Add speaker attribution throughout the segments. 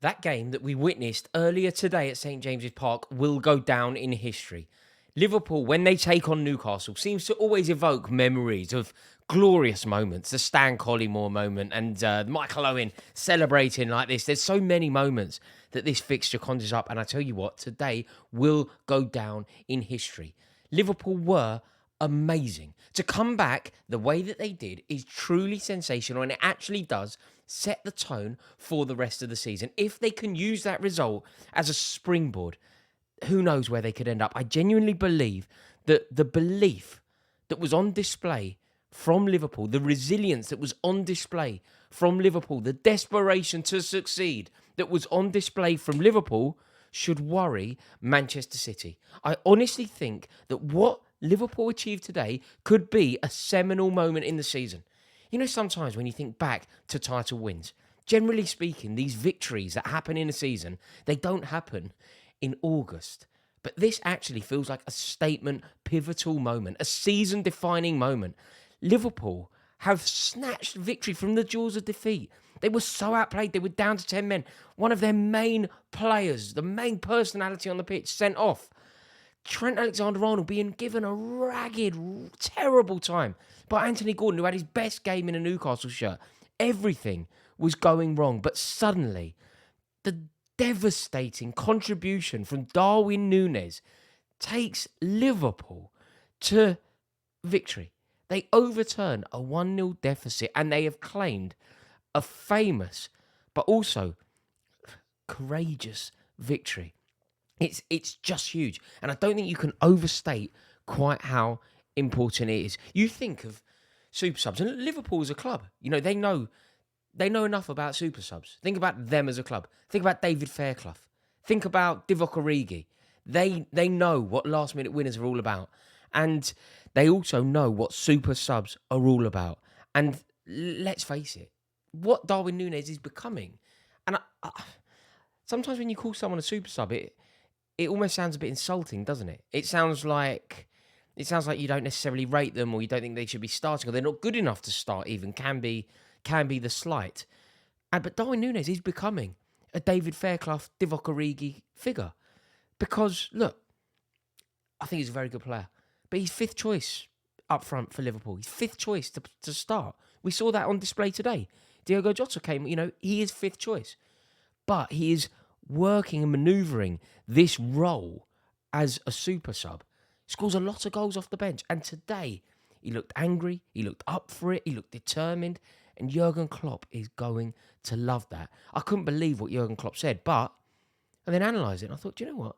Speaker 1: That game that we witnessed earlier today at St James's Park will go down in history. Liverpool, when they take on Newcastle, seems to always evoke memories of glorious moments. The Stan Collymore moment and Michael Owen celebrating like this. There's so many moments that this fixture conjures up. And I tell you what, today will go down in history. Liverpool were amazing. To come back the way that they did is truly sensational, and it actually does set the tone for the rest of the season. If they can use that result as a springboard, who knows where they could end up. I genuinely believe that the belief that was on display from Liverpool, the resilience that was on display from Liverpool, the desperation to succeed that was on display from Liverpool should worry Manchester City. I honestly think that what Liverpool achieved today could be a seminal moment in the season. You know, sometimes when you think back to title wins, generally speaking, these victories that happen in a season, they don't happen in August. But this actually feels like a statement, pivotal moment, a season defining moment. Liverpool have snatched victory from the jaws of defeat. They were so outplayed, they were down to 10 men. One of their main players, the main personality on the pitch, sent off. Trent Alexander-Arnold being given a ragged, terrible time by Anthony Gordon, who had his best game in a Newcastle shirt. Everything was going wrong, but suddenly, the devastating contribution from Darwin Nunez takes Liverpool to victory. They overturn a 1-0 deficit and they have claimed a famous but also courageous victory. It's just huge. And I don't think you can overstate quite how important it is. You think of super subs, and Liverpool as a club, you know, they know enough about super subs. Think about them as a club. Think about David Fairclough. Think about Divock Origi. They know what last minute winners are all about. And they also know what super subs are all about. And let's face it, what Darwin Nunez is becoming. And sometimes when you call someone a super sub, it almost sounds a bit insulting, doesn't it? It sounds like you don't necessarily rate them, or you don't think they should be starting, or they're not good enough to start even, can be the slight. But Darwin Nunez is becoming a David Fairclough, Divock Origi figure. Because, look, I think he's a very good player. But he's fifth choice up front for Liverpool. He's fifth choice to start. We saw that on display today. Diogo Jota came, he is fifth choice. But he is working and manoeuvring this role as a super sub. Scores a lot of goals off the bench. And today, he looked angry. He looked up for it. He looked determined. And Jurgen Klopp is going to love that. I couldn't believe what Jurgen Klopp said, and then analysed it, and I thought, do you know what?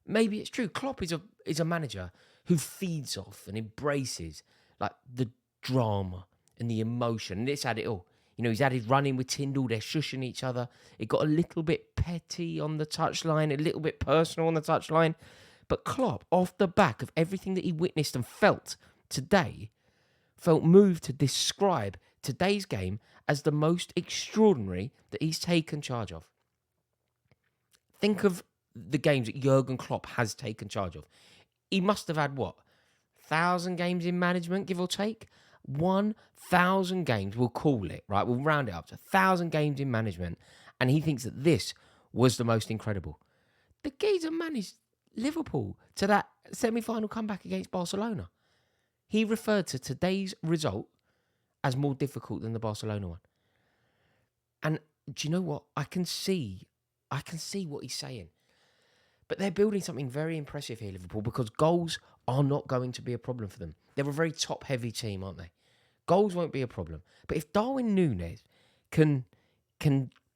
Speaker 1: Maybe it's true. Klopp is a manager who feeds off and embraces like the drama and the emotion. And it's had it all. He's had his run-in with Tyndall. They're shushing each other. It got a little bit petty on the touchline, a little bit personal on the touchline. But Klopp, off the back of everything that he witnessed and felt today, felt moved to describe today's game as the most extraordinary that he's taken charge of. Think of the games that Jurgen Klopp has taken charge of. He must have had, 1,000 games in management, give or take? 1,000 games, we'll call it, right? We'll round it up to 1,000 games in management. And he thinks that this was the most incredible. The geezer managed Liverpool to that semi-final comeback against Barcelona. He referred to today's result as more difficult than the Barcelona one. And do you know what? I can see what he's saying. But they're building something very impressive here, Liverpool, because goals are not going to be a problem for them. They're a very top-heavy team, aren't they? Goals won't be a problem. But if Darwin Nunez can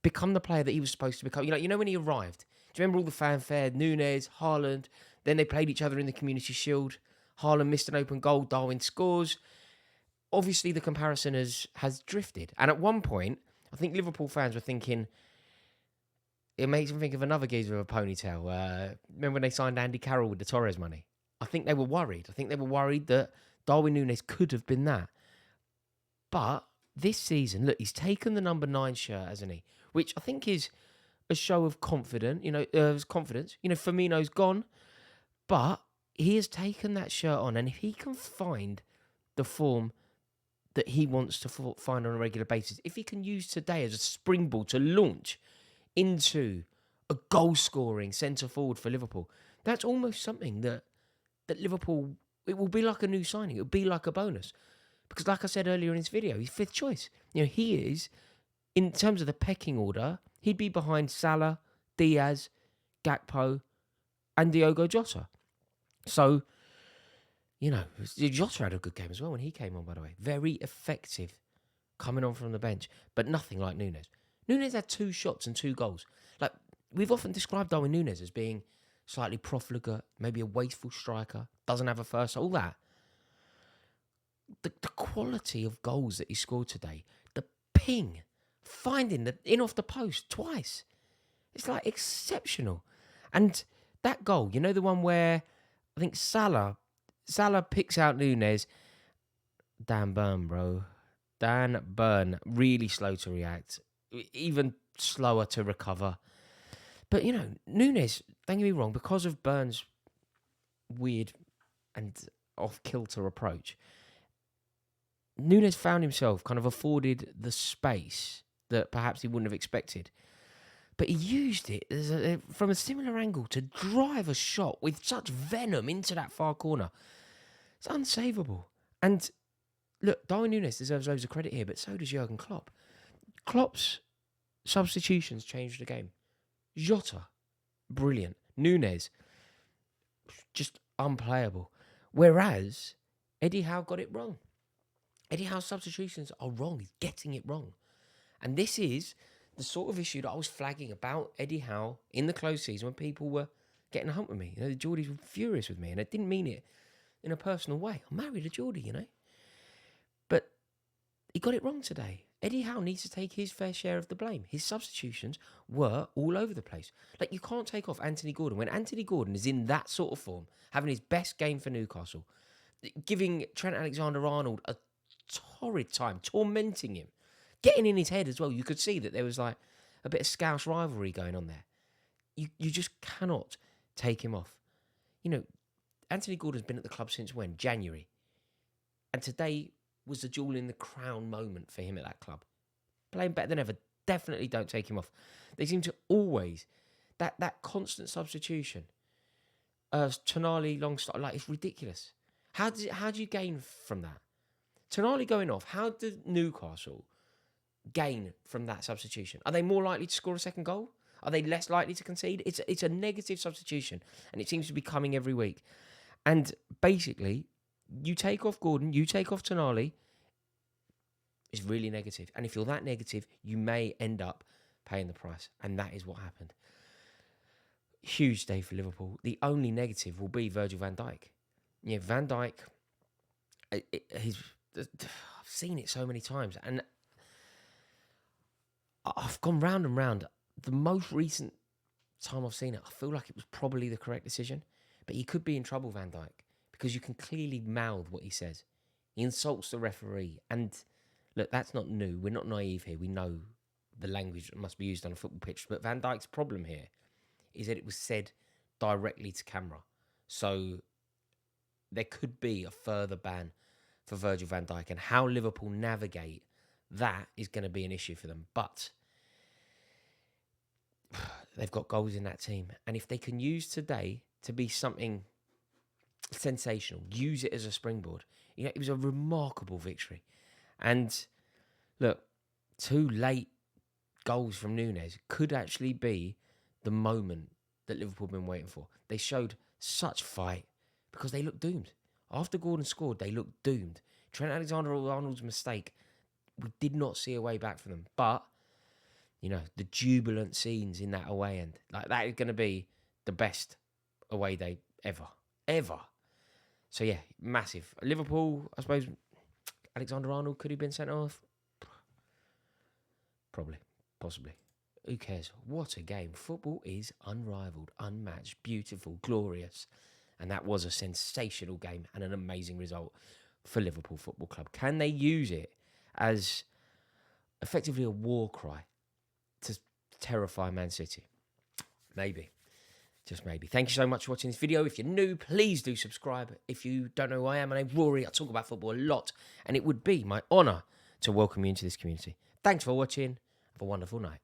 Speaker 1: become the player that he was supposed to become, when he arrived, do you remember all the fanfare? Nunez, Haaland, then they played each other in the Community Shield. Haaland missed an open goal, Darwin scores. Obviously, the comparison has drifted. And at one point, I think Liverpool fans were thinking, it makes them think of another geezer with a ponytail. Remember when they signed Andy Carroll with the Torres money? I think they were worried. I think they were worried that Darwin Nunez could have been that. But this season, look, he's taken the number 9 shirt, hasn't he? Which I think is a show of confidence. Confidence. Firmino's gone. But he has taken that shirt on. And if he can find the form that he wants to find on a regular basis, if he can use today as a springboard to launch into a goal-scoring centre-forward for Liverpool. That's almost something that Liverpool, it will be like a new signing. It will be like a bonus. Because like I said earlier in this video, he's fifth choice. He is, in terms of the pecking order, he'd be behind Salah, Diaz, Gakpo, and Diogo Jota. So, Jota had a good game as well when he came on, by the way. Very effective coming on from the bench, but nothing like Nunez. Nunez had 2 shots and 2 goals. Like, we've often described Darwin Nunez as being slightly profligate, maybe a wasteful striker, doesn't have a first, all that. The quality of goals that he scored today, the ping, finding the in off the post twice, it's like exceptional. And that goal, the one where I think Salah picks out Nunez. Dan Burn, bro. Dan Burn, really slow to react, even slower to recover. But, Nunez, don't get me wrong, because of Burn's weird and off-kilter approach, Nunez found himself kind of afforded the space that perhaps he wouldn't have expected. But he used it from a similar angle to drive a shot with such venom into that far corner. It's unsavable. And look, Darwin Nunez deserves loads of credit here, but so does Jurgen Klopp. Klopp's substitutions changed the game. Jota, brilliant. Nunez, just unplayable. Whereas Eddie Howe got it wrong. Eddie Howe's substitutions are wrong. He's getting it wrong. And this is the sort of issue that I was flagging about Eddie Howe in the close season when people were getting a hump with me. The Geordies were furious with me, and I didn't mean it in a personal way. I'm married a Geordie, But he got it wrong today. Eddie Howe needs to take his fair share of the blame. His substitutions were all over the place. Like, you can't take off Anthony Gordon. When Anthony Gordon is in that sort of form, having his best game for Newcastle, giving Trent Alexander-Arnold a torrid time, tormenting him, getting in his head as well. You could see that there was like a bit of Scouse rivalry going on there. You just cannot take him off. Anthony Gordon's been at the club since when? January. And today was the jewel in the crown moment for him at that club. Playing better than ever. Definitely don't take him off. They seem to always, that constant substitution. Tonali, Longstaff, like, it's ridiculous. How do you gain from that? Tonali going off, how did Newcastle gain from that substitution? Are they more likely to score a second goal? Are they less likely to concede? It's a negative substitution, and it seems to be coming every week. And basically, you take off Gordon, you take off Tonali, it's really negative. And if you're that negative, you may end up paying the price. And that is what happened. Huge day for Liverpool. The only negative will be Virgil van Dijk. Van Dijk, I've seen it so many times, and I've gone round and round. The most recent time I've seen it, I feel like it was probably the correct decision, but he could be in trouble, Van Dijk, because you can clearly mouth what he says. He insults the referee, and look, that's not new. We're not naive here. We know the language that must be used on a football pitch, but Van Dijk's problem here is that it was said directly to camera. So there could be a further ban for Virgil van Dijk, and how Liverpool navigate that is going to be an issue for them. But they've got goals in that team, and if they can use today to be something sensational, use it as a springboard. It was a remarkable victory. And look, 2 late goals from Nunez could actually be the moment that Liverpool have been waiting for. They showed such fight because they looked doomed. After Gordon scored, they looked doomed. Trent Alexander-Arnold's mistake, we did not see a way back for them. But, the jubilant scenes in that away end, like, that is going to be the best away day ever. Ever. So, yeah, massive. Liverpool, I suppose, Alexander-Arnold, could he have been sent off? Probably. Possibly. Who cares? What a game. Football is unrivaled, unmatched, beautiful, glorious. And that was a sensational game and an amazing result for Liverpool Football Club. Can they use it as effectively a war cry to terrify Man City? Maybe. Just maybe. Thank you so much for watching this video. If you're new, please do subscribe. If you don't know who I am, my name's Rory. I talk about football a lot, and it would be my honour to welcome you into this community. Thanks for watching. Have a wonderful night.